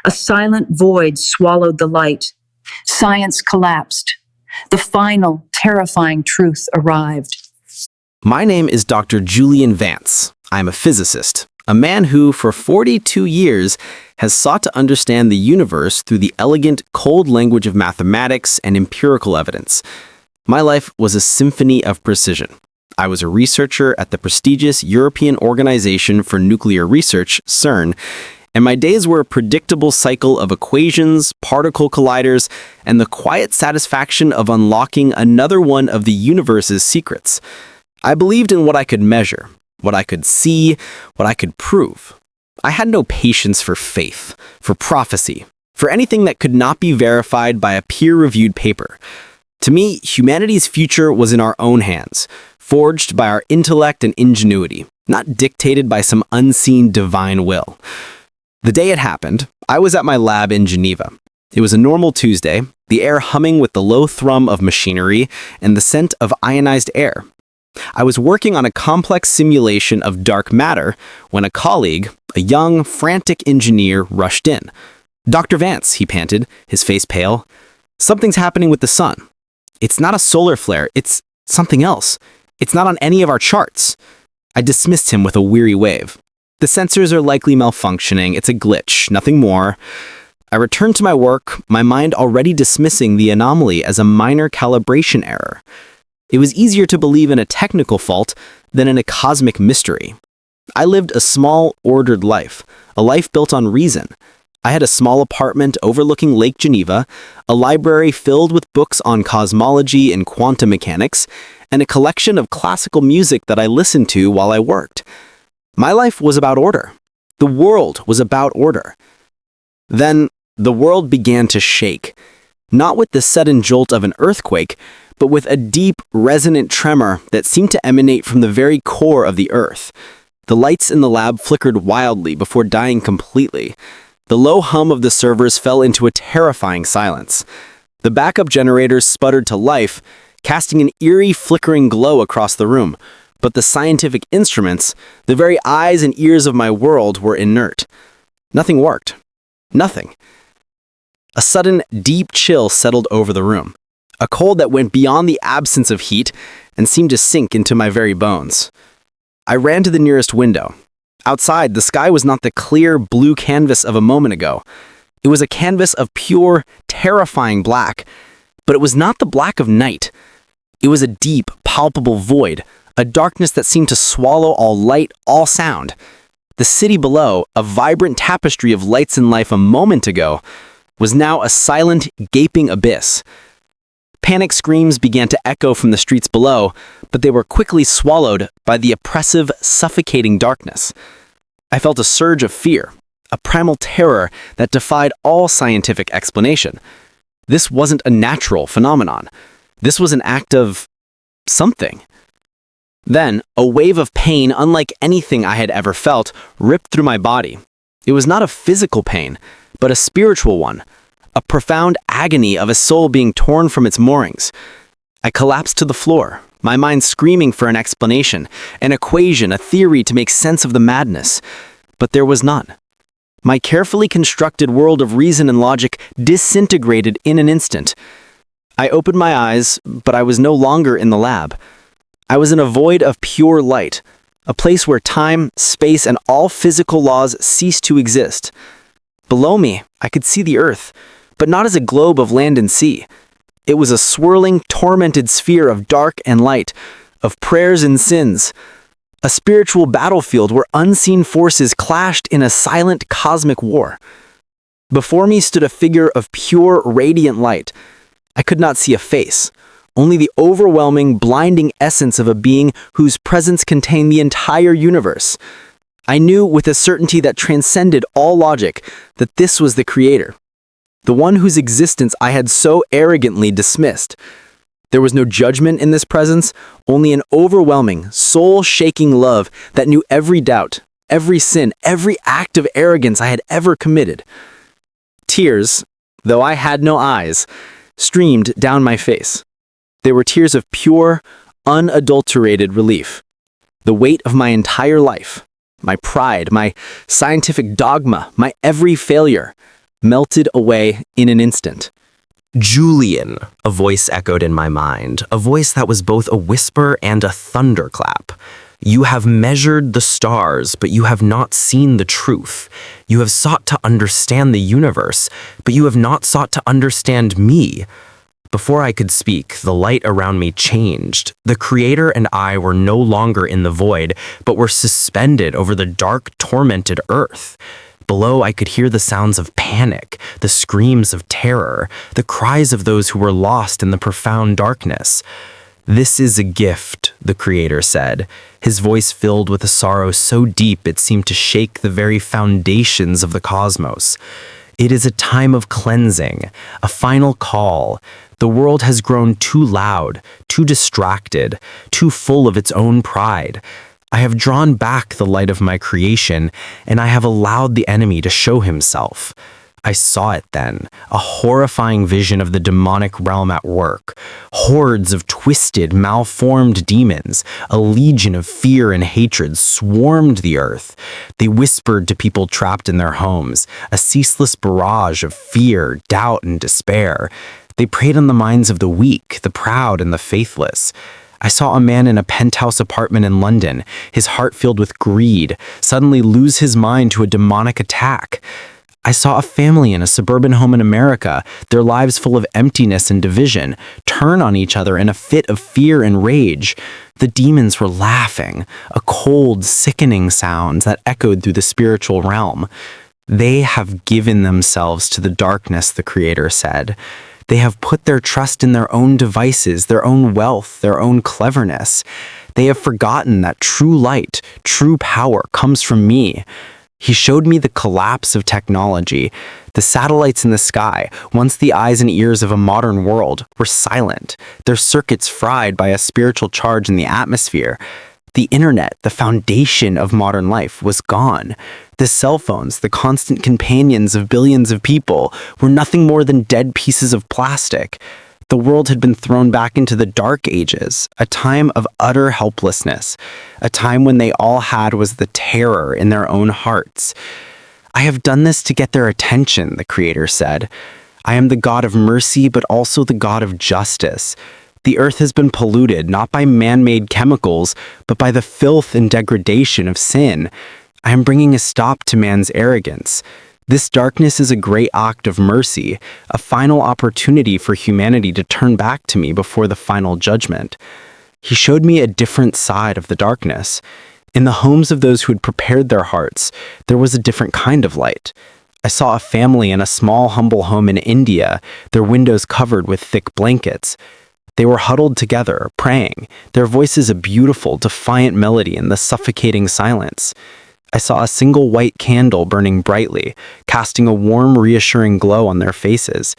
A silent void swallowed the light. Science collapsed. The final, terrifying truth arrived. My name is Dr. Julian Vance. I'm a physicist, a man who, for 42 years, has sought to understand the universe through the elegant, cold language of mathematics and empirical evidence. My life was a symphony of precision. I was a researcher at the prestigious European Organization for Nuclear Research, CERN, and my days were a predictable cycle of equations, particle colliders, and the quiet satisfaction of unlocking another one of the universe's secrets. I believed in what I could measure, what I could see, what I could prove. I had no patience for faith, for prophecy, for anything that could not be verified by a peer-reviewed paper. To me, humanity's future was in our own hands, forged by our intellect and ingenuity, not dictated by some unseen divine will. The day it happened, I was at my lab in Geneva. It was a normal Tuesday, the air humming with the low thrum of machinery and the scent of ionized air. I was working on a complex simulation of dark matter when a colleague, a young, frantic engineer, rushed in. "Dr. Vance," he panted, his face pale. "Something's happening with the sun. It's not a solar flare, it's something else. It's not on any of our charts." I dismissed him with a weary wave. "The sensors are likely malfunctioning, it's a glitch, nothing more." I returned to my work, my mind already dismissing the anomaly as a minor calibration error. It was easier to believe in a technical fault than in a cosmic mystery. I lived a small, ordered life, a life built on reason. I had a small apartment overlooking Lake Geneva, a library filled with books on cosmology and quantum mechanics, and a collection of classical music that I listened to while I worked. My life was about order. The world was about order. Then, the world began to shake, not with the sudden jolt of an earthquake, but with a deep, resonant tremor that seemed to emanate from the very core of the earth. The lights in the lab flickered wildly before dying completely. The low hum of the servers fell into a terrifying silence. The backup generators sputtered to life, casting an eerie, flickering glow across the room. But the scientific instruments, the very eyes and ears of my world, were inert. Nothing worked. Nothing. A sudden, deep chill settled over the room. A cold that went beyond the absence of heat and seemed to sink into my very bones. I ran to the nearest window. Outside, the sky was not the clear, blue canvas of a moment ago. It was a canvas of pure, terrifying black. But it was not the black of night. It was a deep, palpable void, a darkness that seemed to swallow all light, all sound. The city below, a vibrant tapestry of lights and life a moment ago, was now a silent, gaping abyss. Panic screams began to echo from the streets below, but they were quickly swallowed by the oppressive, suffocating darkness. I felt a surge of fear, a primal terror that defied all scientific explanation. This wasn't a natural phenomenon. This was an act of something. Then, a wave of pain unlike anything I had ever felt ripped through my body. It was not a physical pain, but a spiritual one, a profound agony of a soul being torn from its moorings. I collapsed to the floor, my mind screaming for an explanation, an equation, a theory to make sense of the madness. But there was none. My carefully constructed world of reason and logic disintegrated in an instant. I opened my eyes, but I was no longer in the lab. I was in a void of pure light, a place where time, space, and all physical laws ceased to exist. Below me, I could see the earth, but not as a globe of land and sea. It was a swirling, tormented sphere of dark and light, of prayers and sins, a spiritual battlefield where unseen forces clashed in a silent cosmic war. Before me stood a figure of pure, radiant light. I could not see a face, only the overwhelming, blinding essence of a being whose presence contained the entire universe. I knew with a certainty that transcended all logic that this was the Creator, the one whose existence I had so arrogantly dismissed. There was no judgment in this presence, only an overwhelming, soul-shaking love that knew every doubt, every sin, every act of arrogance I had ever committed. Tears, though I had no eyes, streamed down my face. They were tears of pure, unadulterated relief. The weight of my entire life, my pride, my scientific dogma, my every failure, melted away in an instant. Julian, a voice echoed in my mind, a voice that was both a whisper and a thunderclap. You have measured the stars, but you have not seen the truth. You have sought to understand the universe, but you have not sought to understand me. Before I could speak, the light around me changed. The Creator and I were no longer in the void, but were suspended over the dark, tormented earth. Below, I could hear the sounds of panic, the screams of terror, the cries of those who were lost in the profound darkness. "This is a gift," the Creator said, his voice filled with a sorrow so deep it seemed to shake the very foundations of the cosmos. "It is a time of cleansing, a final call. The world has grown too loud, too distracted, too full of its own pride. I have drawn back the light of my creation, and I have allowed the enemy to show himself." I saw it then, a horrifying vision of the demonic realm at work. Hordes of twisted, malformed demons, a legion of fear and hatred swarmed the earth. They whispered to people trapped in their homes, a ceaseless barrage of fear, doubt, and despair. They preyed on the minds of the weak, the proud, and the faithless. I saw a man in a penthouse apartment in London, his heart filled with greed, suddenly lose his mind to a demonic attack. I saw a family in a suburban home in America, their lives full of emptiness and division, turn on each other in a fit of fear and rage. The demons were laughing, a cold, sickening sound that echoed through the spiritual realm. "They have given themselves to the darkness," the Creator said. "They have put their trust in their own devices, their own wealth, their own cleverness. They have forgotten that true light, true power comes from me." He showed me the collapse of technology. The satellites in the sky, once the eyes and ears of a modern world, were silent, their circuits fried by a spiritual charge in the atmosphere. The internet, the foundation of modern life, was gone. The cell phones, the constant companions of billions of people, were nothing more than dead pieces of plastic. The world had been thrown back into the dark ages, a time of utter helplessness, a time when they all had was the terror in their own hearts. "I have done this to get their attention," the Creator said. "I am the God of mercy, but also the God of justice. The earth has been polluted not by man-made chemicals, but by the filth and degradation of sin. I am bringing a stop to man's arrogance. This darkness is a great act of mercy, a final opportunity for humanity to turn back to me before the final judgment." He showed me a different side of the darkness. In the homes of those who had prepared their hearts, there was a different kind of light. I saw a family in a small, humble home in India, their windows covered with thick blankets. They were huddled together, praying, their voices a beautiful, defiant melody in the suffocating silence. I saw a single white candle burning brightly, casting a warm, reassuring glow on their faces.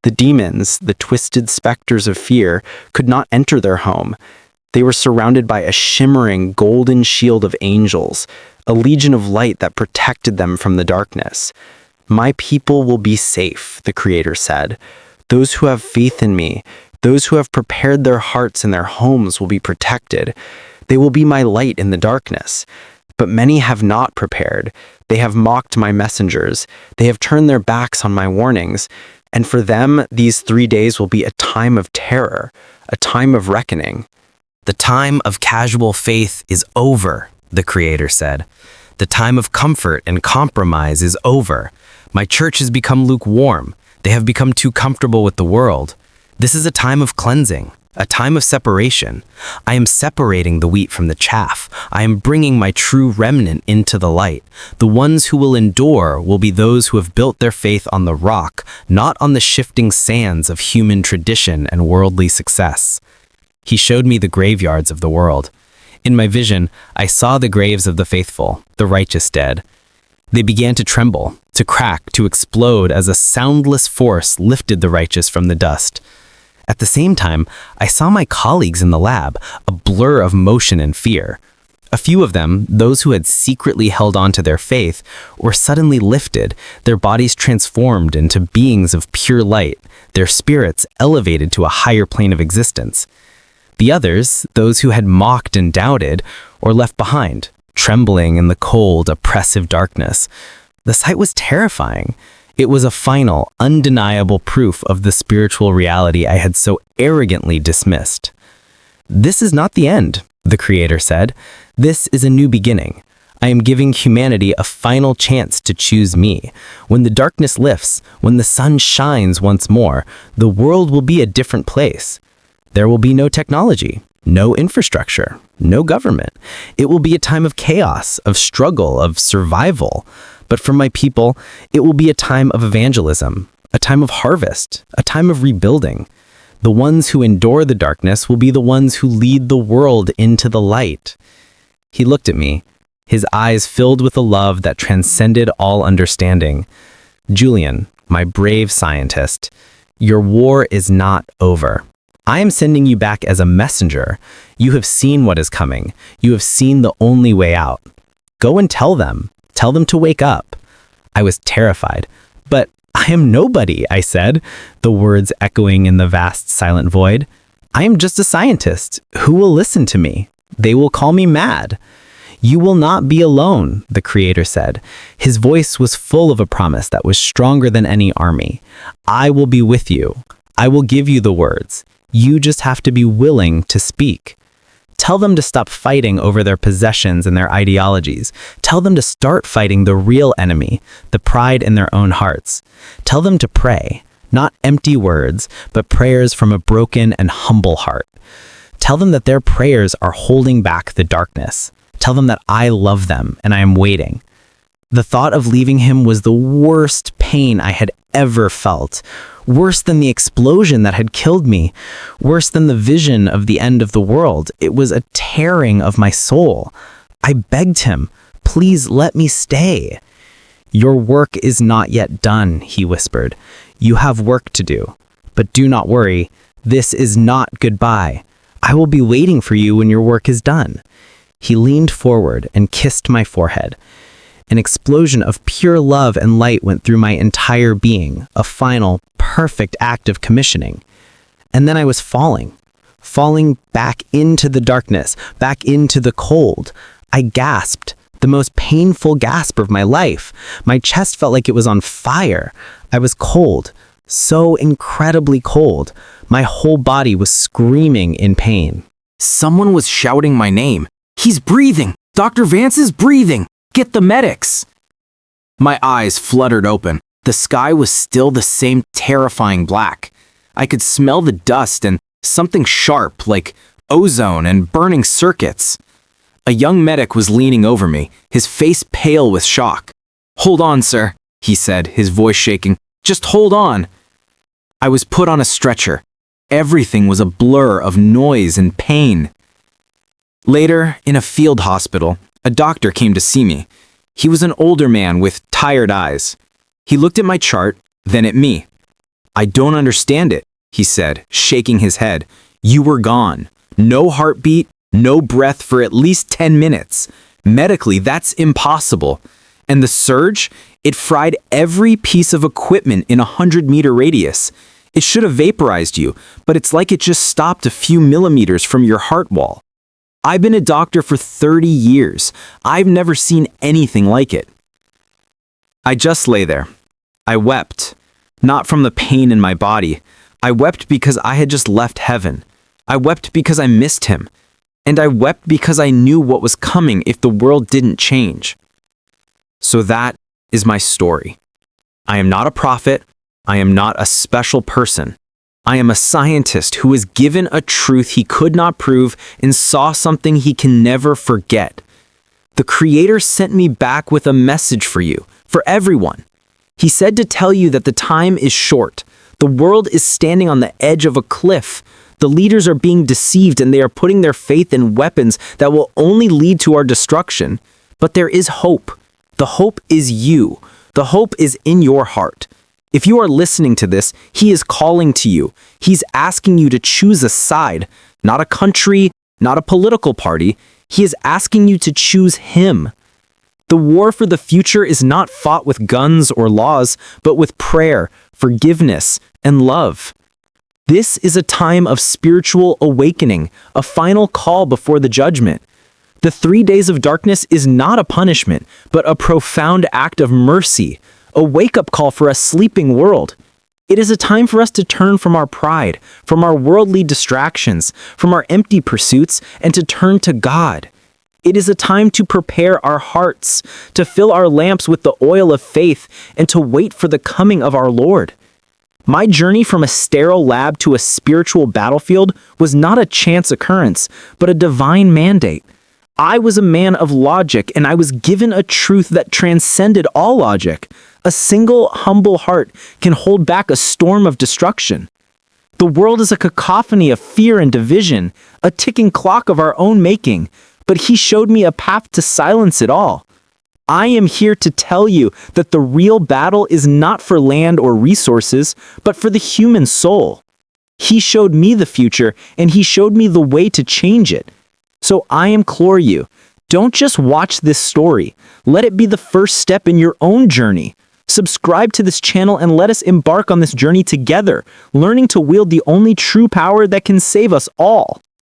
The demons, the twisted specters of fear, could not enter their home. They were surrounded by a shimmering, golden shield of angels, a legion of light that protected them from the darkness. "My people will be safe," the Creator said. "Those who have faith in me, those who have prepared their hearts and their homes will be protected. They will be my light in the darkness. But many have not prepared. They have mocked my messengers. They have turned their backs on my warnings. And for them, these 3 days will be a time of terror, a time of reckoning." "The time of casual faith is over," the Creator said. "The time of comfort and compromise is over. My church has become lukewarm. They have become too comfortable with the world. This is a time of cleansing, a time of separation. I am separating the wheat from the chaff. I am bringing my true remnant into the light. The ones who will endure will be those who have built their faith on the rock, not on the shifting sands of human tradition and worldly success." He showed me the graveyards of the world. In my vision, I saw the graves of the faithful, the righteous dead. They began to tremble, to crack, to explode as a soundless force lifted the righteous from the dust. At the same time, I saw my colleagues in the lab, a blur of motion and fear. A few of them, those who had secretly held on to their faith, were suddenly lifted, their bodies transformed into beings of pure light, their spirits elevated to a higher plane of existence. The others, those who had mocked and doubted, were left behind, trembling in the cold, oppressive darkness. The sight was terrifying. It was a final, undeniable proof of the spiritual reality I had so arrogantly dismissed. "This is not the end," the Creator said. "This is a new beginning. I am giving humanity a final chance to choose me. When the darkness lifts, when the sun shines once more, the world will be a different place. There will be no technology, no infrastructure, no government. It will be a time of chaos, of struggle, of survival. But for my people, it will be a time of evangelism, a time of harvest, a time of rebuilding. The ones who endure the darkness will be the ones who lead the world into the light." He looked at me, his eyes filled with a love that transcended all understanding. "Julian, my brave scientist, your war is not over. I am sending you back as a messenger. You have seen what is coming. You have seen the only way out. Go and tell them. Tell them to wake up." I was terrified. "But I am nobody," I said, the words echoing in the vast silent void. "I am just a scientist. Who will listen to me? They will call me mad." "You will not be alone," the Creator said. His voice was full of a promise that was stronger than any army. "I will be with you. I will give you the words. You just have to be willing to speak. Tell them to stop fighting over their possessions and their ideologies. Tell them to start fighting the real enemy, the pride in their own hearts. Tell them to pray, not empty words, but prayers from a broken and humble heart. Tell them that their prayers are holding back the darkness. Tell them that I love them and I am waiting." The thought of leaving him was the worst pain I had ever felt. Worse than the explosion that had killed me. Worse than the vision of the end of the world. It was a tearing of my soul. I begged him, "Please let me stay." "Your work is not yet done," he whispered. "You have work to do. But do not worry. This is not goodbye. I will be waiting for you when your work is done." He leaned forward and kissed my forehead. An explosion of pure love and light went through my entire being, a final, perfect act of commissioning. And then I was falling back into the darkness, back into the cold. I gasped, the most painful gasp of my life. My chest felt like it was on fire. I was cold, so incredibly cold. My whole body was screaming in pain. Someone was shouting my name. "He's breathing! Dr. Vance is breathing! Get the medics!" My eyes fluttered open. The sky was still the same terrifying black. I could smell the dust and something sharp like ozone and burning circuits. A young medic was leaning over me, his face pale with shock. "Hold on, sir," he said, his voice shaking. "Just hold on." I was put on a stretcher. Everything was a blur of noise and pain. Later, in a field hospital, a doctor came to see me. He was an older man with tired eyes. He looked at my chart, then at me. "I don't understand it," he said, shaking his head. "You were gone. No heartbeat, no breath for at least 10 minutes. Medically, that's impossible. And the surge, it fried every piece of equipment in a 100-meter radius. It should have vaporized you, but it's like it just stopped a few millimeters from your heart wall. I've been a doctor for 30 years. I've never seen anything like it." I just lay there. I wept, not from the pain in my body. I wept because I had just left heaven. I wept because I missed him. And I wept because I knew what was coming if the world didn't change. So that is my story. I am not a prophet. I am not a special person. I am a scientist who was given a truth he could not prove and saw something he can never forget. The Creator sent me back with a message for you, for everyone. He said to tell you that the time is short. The world is standing on the edge of a cliff. The leaders are being deceived and they are putting their faith in weapons that will only lead to our destruction. But there is hope. The hope is you. The hope is in your heart. If you are listening to this, he is calling to you. He's asking you to choose a side, not a country, not a political party. He is asking you to choose him. The war for the future is not fought with guns or laws, but with prayer, forgiveness, and love. This is a time of spiritual awakening, a final call before the judgment. The 3 days of darkness is not a punishment, but a profound act of mercy, a wake-up call for a sleeping world. It is a time for us to turn from our pride, from our worldly distractions, from our empty pursuits, and to turn to God. It is a time to prepare our hearts, to fill our lamps with the oil of faith, and to wait for the coming of our Lord. My journey from a sterile lab to a spiritual battlefield was not a chance occurrence, but a divine mandate. I was a man of logic, and I was given a truth that transcended all logic. A single, humble heart can hold back a storm of destruction. The world is a cacophony of fear and division, a ticking clock of our own making, but He showed me a path to silence it all. I am here to tell you that the real battle is not for land or resources, but for the human soul. He showed me the future, and He showed me the way to change it. So I implore you, don't just watch this story. Let it be the first step in your own journey. Subscribe to this channel and let us embark on this journey together, learning to wield the only true power that can save us all.